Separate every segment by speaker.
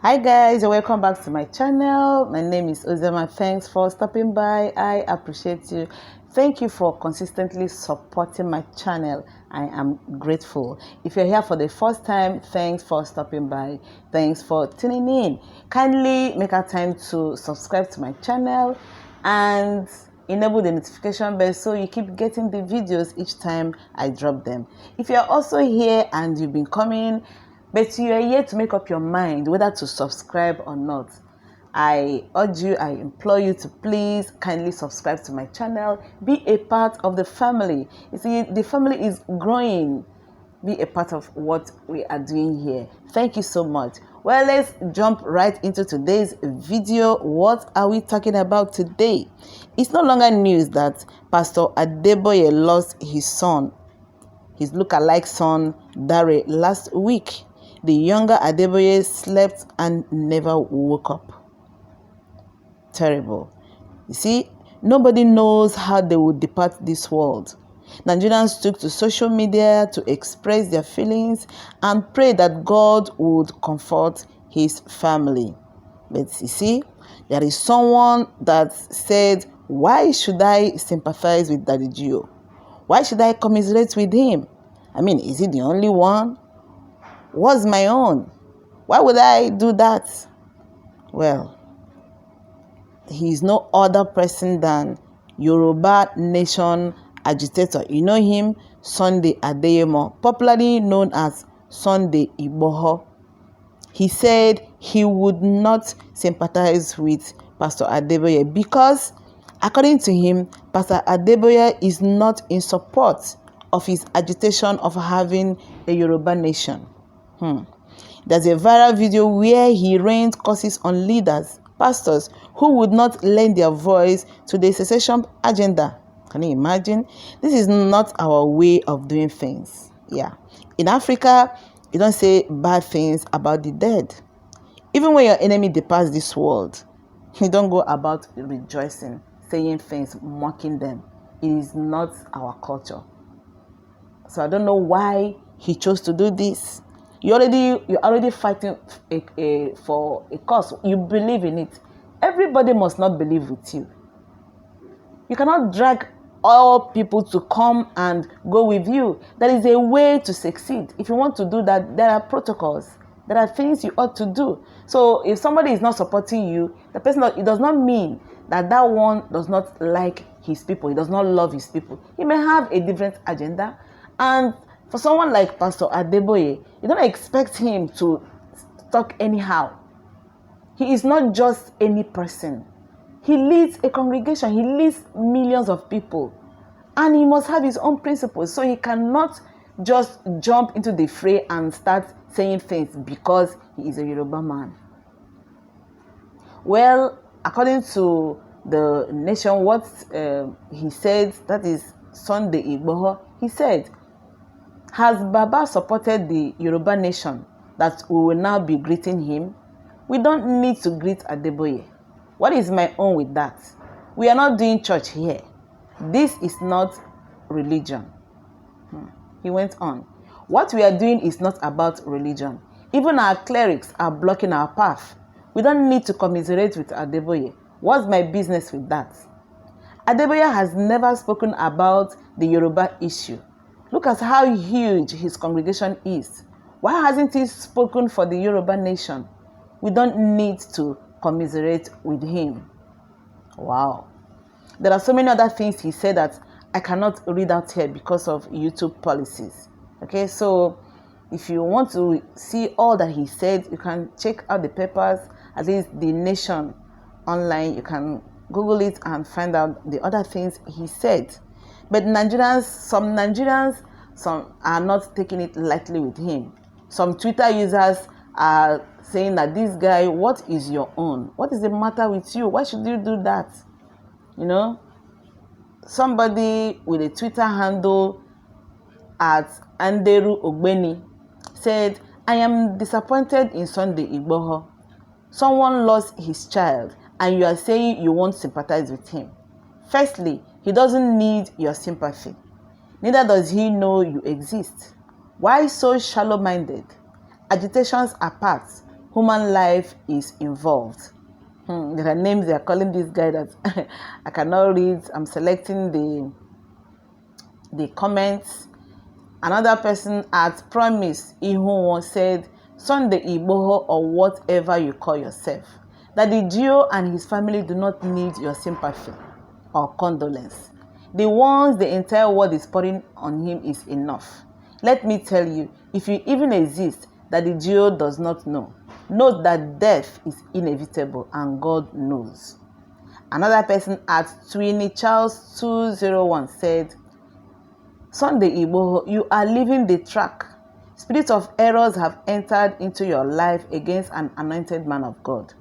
Speaker 1: Hi guys, and welcome back to my channel. My name is Ozema. Thanks for stopping by. I appreciate you. Thank you for consistently supporting my channel. I am grateful. If you're here for the first time, thanks for stopping by. Thanks for tuning in. Kindly make a time to subscribe to my channel and enable the notification bell so you keep getting the videos each time I drop them. If you're also here and you've been coming but you are yet to make up your mind whether to subscribe or not, I urge you, I implore you to please kindly subscribe to my channel. Be a part of the family. You see, the family is growing. Be a part of what we are doing here. Thank you so much. Well, let's jump right into today's video. What are we talking about today? It's no longer news that Pastor Adeboye lost his son, his look-alike son, Dare, last week. The younger Adeboye slept and never woke up. Terrible. You see, nobody knows how they will depart this world. Nigerians took to social media to express their feelings and pray that God would comfort his family. But you see, there is someone that said, why should I sympathize with Daddy Gio? Why should I commiserate with him? I mean, is he the only one? What's my own? Why would I do that? Well, he is no other person than Yoruba Nation agitator. You know him, Sunday Adeyemo, popularly known as Sunday Igboho. He said he would not sympathize with Pastor Adeboye because, according to him, Pastor Adeboye is not in support of his agitation of having a Yoruba nation. There's a viral video where he rained curses on leaders, pastors who would not lend their voice to the secession agenda. Can you imagine? This is not our way of doing things. Yeah. In Africa, you don't say bad things about the dead. Even when your enemy departs this world, you don't go about rejoicing, saying things, mocking them. It is not our culture. So I don't know why he chose to do this. You're already fighting for a cause. You believe in it. Everybody must not believe with you. You cannot drag all people to come and go with you. There is a way to succeed. If you want to do that, there are protocols. There are things you ought to do. So if somebody is not supporting you, it does not mean that that one does not like his people. He does not love his people. He may have a different agenda. And for someone like Pastor Adeboye, you don't expect him to talk anyhow. He is not just any person. He leads a congregation. He leads millions of people. And he must have his own principles. So he cannot just jump into the fray and start saying things because he is a Yoruba man. Well, according to the nation, what he said, that is Sunday Igboho, he said, has Baba supported the Yoruba nation that we will now be greeting him? We don't need to greet Adeboye. What is my own with that? We are not doing church here. This is not religion. He went on. What we are doing is not about religion. Even our clerics are blocking our path. We don't need to commiserate with Adeboye. What's my business with that? Adeboye has never spoken about the Yoruba issue. Look at how huge his congregation is. Why hasn't he spoken for the Yoruba nation? We don't need to commiserate with him. Wow. There are so many other things he said that I cannot read out here because of YouTube policies. Okay, so if you want to see all that he said, you can check out the papers, at least The Nation online. You can Google it and find out the other things he said. But some Nigerians are not taking it lightly with him. Some Twitter users are saying that this guy, what is your own? What is the matter with you? Why should you do that? You know, somebody with a Twitter handle at Anderu Ogbeni said, I am disappointed in Sunday Igboho. Someone lost his child and you are saying you won't sympathize with him. Firstly, he doesn't need your sympathy. Neither does he know you exist. Why so shallow-minded? Agitations apart, Human life is involved. There are names they are calling this guy that I cannot read. I'm selecting the comments. Another person at Promise Ihuwon said, Sunday Igboho or whatever you call yourself, that the Gio and his family do not need your sympathy or condolence. The ones the entire world is pouring on him is enough. Let me tell you, if you even exist, that the Gio does not know. Note that death is inevitable and God knows. Another person at Twinny Charles 201 said, Sunday Igboho, you are leaving the track. Spirits of errors have entered into your life against an anointed man of God.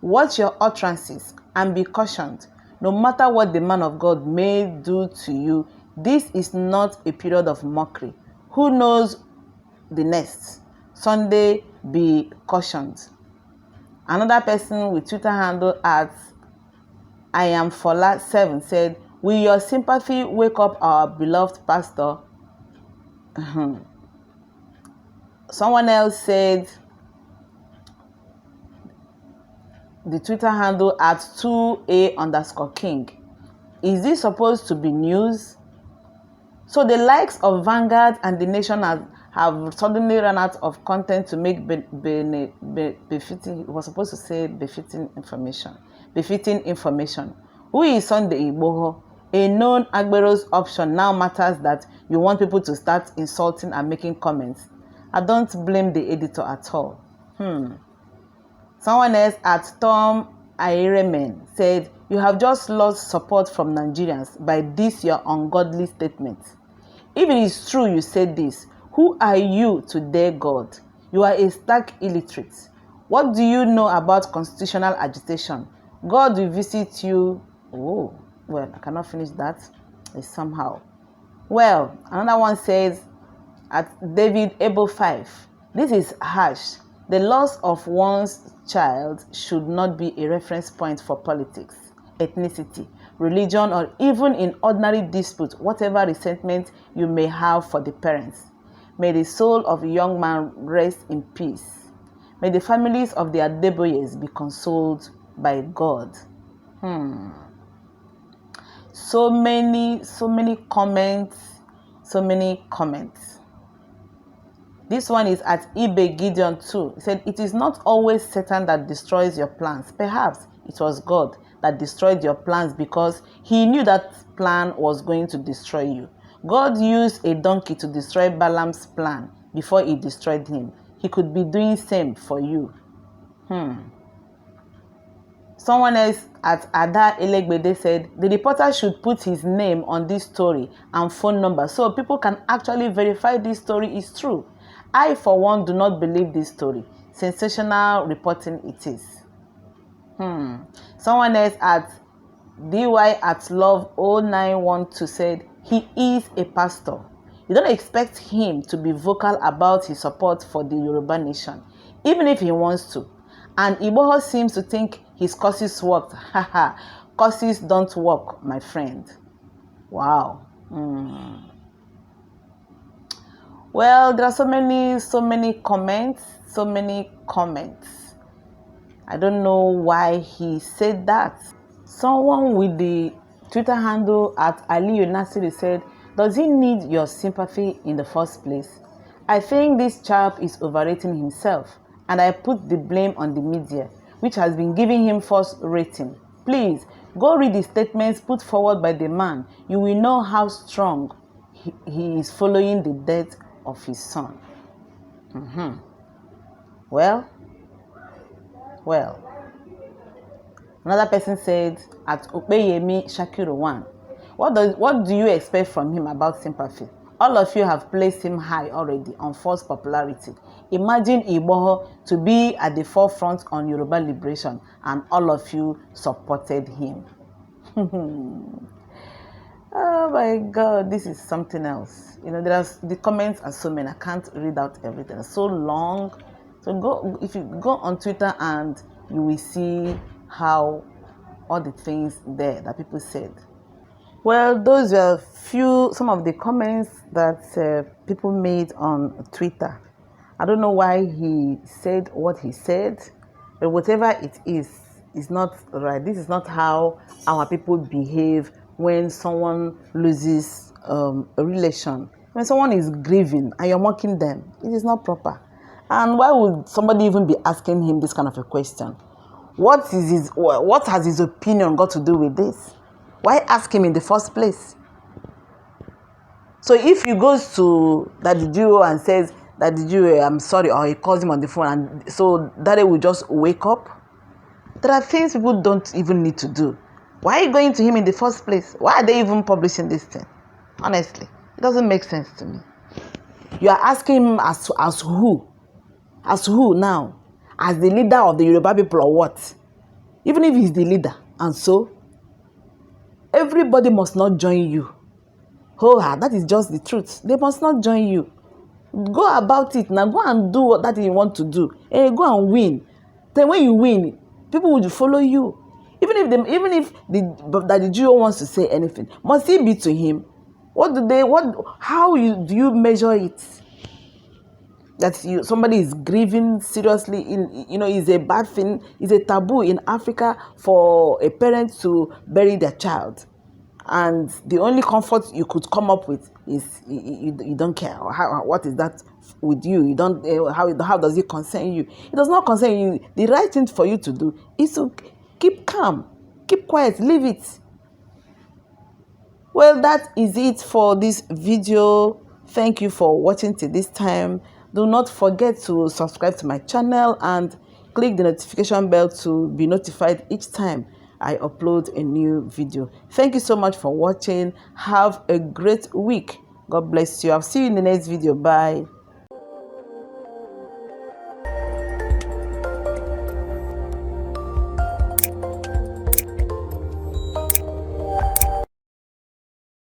Speaker 1: Watch your utterances and be cautioned. No matter what the man of God may do to you, this is not a period of mockery. Who knows the next? Sunday, be cautioned. Another person with Twitter handle at I am Fola 7 said, will your sympathy wake up our beloved pastor? Someone else said, the Twitter handle at 2A_King. Is this supposed to be news? So the likes of Vanguard and the Nation have suddenly run out of content to make befitting. It was supposed to say befitting information. Befitting information. Who is Sunday Igboho? A known Agbero's option now matters that you want people to start insulting and making comments. I don't blame the editor at all. Someone else at Tom Airemen said, you have just lost support from Nigerians by this your ungodly statement. If it is true you said this, who are you to dare God? You are a stark illiterate. What do you know about constitutional agitation? God will visit you. Oh, well, I cannot finish that. It's somehow. Well, another one says, at David Able 5, this is harsh. The loss of one's child should not be a reference point for politics, ethnicity, religion, or even in ordinary dispute, whatever resentment you may have for the parents. May the soul of a young man rest in peace. May the families of the Adeboyes be consoled by God. So many comments, This one is at eBay Gideon 2. He said, it is not always Satan that destroys your plans. Perhaps it was God that destroyed your plans because he knew that plan was going to destroy you. God used a donkey to destroy Balaam's plan before he destroyed him. He could be doing same for you. Someone else at Ada Elegbede said, the reporter should put his name on this story and phone number so people can actually verify this story is true. I, for one, do not believe this story. Sensational reporting it is. Someone else at DY at Love 0912 said, he is a pastor. You don't expect him to be vocal about his support for the Yoruba Nation, even if he wants to. And Igboho seems to think his courses worked. Haha, courses don't work, my friend. Wow. Well, there are so many comments. I don't know why he said that. Someone with the Twitter handle at Aliyu Nasiri said, does he need your sympathy in the first place? I think this chap is overrating himself, and I put the blame on the media, which has been giving him false rating. Please, go read the statements put forward by the man. You will know how strong he is following the death of his son. Well. Another person said at Opeyemi Shakiru 1, what do you expect from him about sympathy? All of you have placed him high already on false popularity. Imagine Igboho to be at the forefront on Yoruba liberation and all of you supported him. Oh my God, this is something else. The comments are so many. I can't read out everything. It's so long. So if you go on Twitter and you will see how all the things there that people said. Well, those were some of the comments that people made on Twitter. I don't know why he said what he said, but whatever it is not right. This is not how our people behave when someone loses a relation. When someone is grieving and you're mocking them, it is not proper. And why would somebody even be asking him this kind of a question? What has his opinion got to do with this? Why ask him in the first place? So if he goes to Daddy Duo and says, Daddy Duo, I'm sorry, or he calls him on the phone, and so Daddy will just wake up. There are things people don't even need to do. Why are you going to him in the first place? Why are they even publishing this thing? Honestly, it doesn't make sense to me. You are asking him as who? As who now? As the leader of the Yoruba people or what? Even if he's the leader, and so everybody must not join you. Oh, that is just the truth. They must not join you. Go about it now. Go and do what that you want to do. Go and win. Then when you win, people will follow you. Even if the Jew wants to say anything, must it be to him? How do you measure it? That somebody is grieving seriously is a bad thing. It's a taboo in Africa for a parent to bury their child. And the only comfort you could come up with is you don't care. What is that with you? You don't. How does it concern you? It does not concern you. The right thing for you to do is to keep calm, keep quiet, leave it. Well, that is it for this video. Thank you for watching till this time. Do not forget to subscribe to my channel and click the notification bell to be notified each time I upload a new video. Thank you so much for watching. Have a great week. God bless you. I'll see you in the next video. Bye.